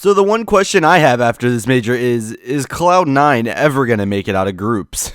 So the one question I have after this major is Cloud9 ever gonna make it out of groups?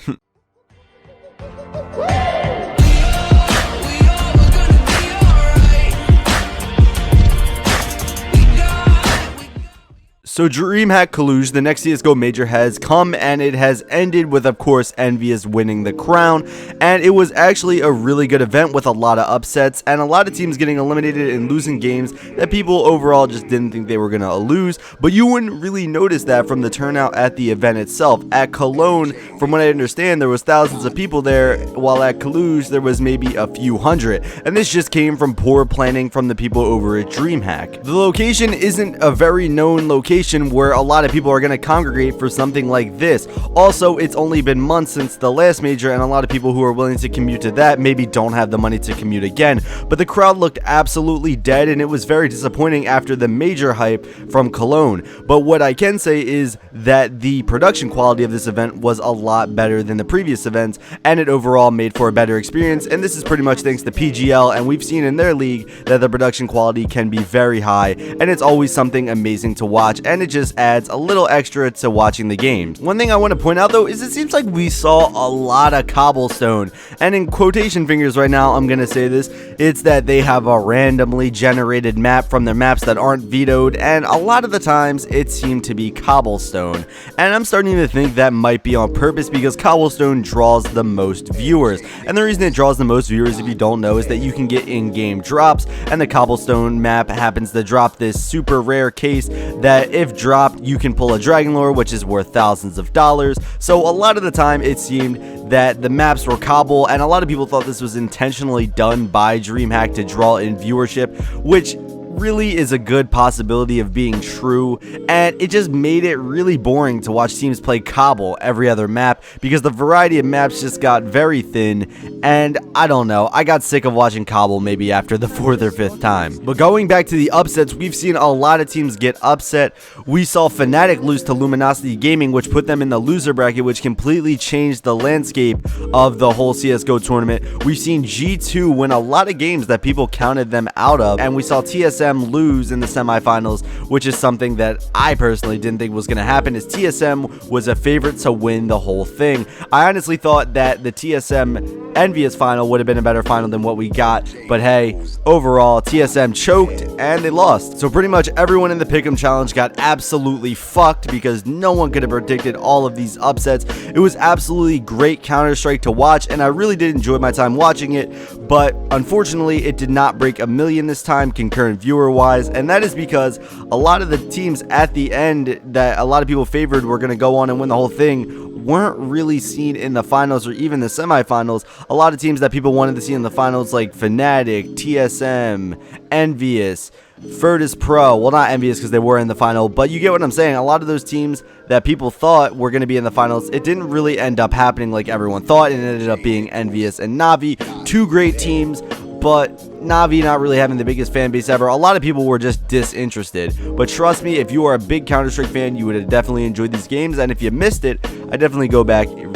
So DreamHack Cluj, the next CSGO major, has come, and it has ended with, of course, Envious winning the crown. And it was actually a really good event with a lot of upsets and a lot of teams getting eliminated and losing games that people overall just didn't think they were going to lose. But you wouldn't really notice that from the turnout at the event itself. At Cologne, from what I understand, there was thousands of people there, while at Cluj there was maybe a few hundred. And this just came from poor planning from the people over at DreamHack. The location isn't a very known location where a lot of people are going to congregate for something like this. Also, it's only been months since the last major, and a lot of people who are willing to commute to that maybe don't have the money to commute again. But the crowd looked absolutely dead, and it was very disappointing after the major hype from Cologne. But what I can say is that the production quality of this event was a lot better than the previous events, and it overall made for a better experience. And this is pretty much thanks to PGL, and we've seen in their league that the production quality can be very high, and it's always something amazing to watch, and it just adds a little extra to watching the game. One thing I want to point out though is it seems like we saw a lot of cobblestone, and in quotation fingers right now I'm gonna say this, it's that they have a randomly generated map from their maps that aren't vetoed, and a lot of the times it seemed to be cobblestone, and I'm starting to think that might be on purpose because cobblestone draws the most viewers. And the reason it draws the most viewers, if you don't know, is that you can get in-game drops, and the cobblestone map happens to drop this super rare case that if dropped you can pull a dragon lore, which is worth thousands of dollars. So a lot of the time it seemed that the maps were cobble, and a lot of people thought this was intentionally done by DreamHack to draw in viewership, which really is a good possibility of being true, and it just made it really boring to watch teams play cobble every other map because the variety of maps just got very thin, and I don't know, I got sick of watching cobble maybe after the 4th or 5th time. But going back to the upsets, we've seen a lot of teams get upset. We saw Fnatic lose to Luminosity Gaming, which put them in the loser bracket, which completely changed the landscape of the whole CSGO tournament. We've seen G2 win a lot of games that people counted them out of, and we saw TSM lose in the semifinals, which is something that I personally didn't think was going to happen, as TSM was a favorite to win the whole thing. I honestly thought that the TSM Envious final would have been a better final than what we got, but hey, overall TSM choked and they lost. So pretty much everyone in the Pick'em challenge got absolutely fucked because no one could have predicted all of these upsets. It was absolutely great Counter-Strike to watch, and I really did enjoy my time watching it, but unfortunately it did not break 1 million this time concurrent viewer wise, and that is because a lot of the teams at the end that a lot of people favored were going to go on and win the whole thing weren't really seen in the finals or even the semifinals. A lot of teams that people wanted to see in the finals, like Fnatic, TSM, Envious, Virtus Pro, well, not Envious because they were in the final, but you get what I'm saying. A lot of those teams that people thought were going to be in the finals, it didn't really end up happening like everyone thought, and it ended up being Envious and Navi, two great teams, but Navi not really having the biggest fan base ever. A lot of people were just disinterested. But trust me, if you are a big Counter-Strike fan, you would have definitely enjoyed these games. And if you missed it, I definitely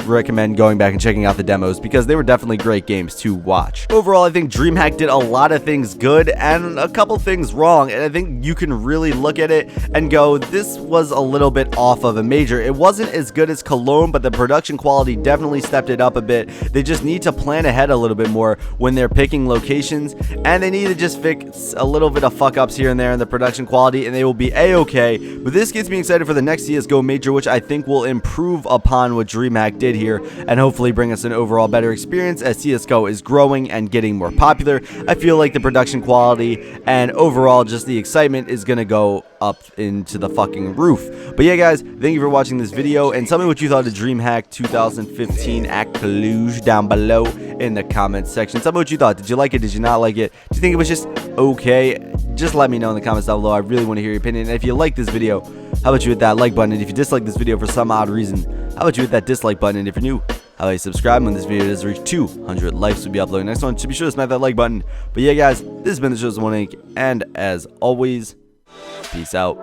recommend going back and checking out the demos because they were definitely great games to watch. Overall, I think DreamHack did a lot of things good and a couple things wrong. And I think you can really look at it and go, this was a little bit off of a major. It wasn't as good as Cologne, but the production quality definitely stepped it up a bit. They just need to plan ahead a little bit more when they're picking locations, and they need to just fix a little bit of fuck ups here and there in the production quality, and they will be a-okay. But this gets me excited for the next CSGO major, which I think will improve upon what DreamHack did here and hopefully bring us an overall better experience as CSGO is growing and getting more popular. I feel like the production quality and overall just the excitement is going to go up into the fucking roof. But yeah, guys, thank you for watching this video, and tell me what you thought of DreamHack 2015 at Cluj down below in the comments section. Tell me what you thought. Did you like it? Did you not like it? Do you think it was just okay? Just let me know in the comments down below. I really want to hear your opinion. And if you like this video, how about you hit that like button? And if you dislike this video for some odd reason, how about you hit that dislike button? And if you're new, how about you subscribe when this video does reach 200 likes? We'll be uploading next one, so be sure to smash that like button. But yeah, guys, this has been the Chosen One Inc., and as always, peace out.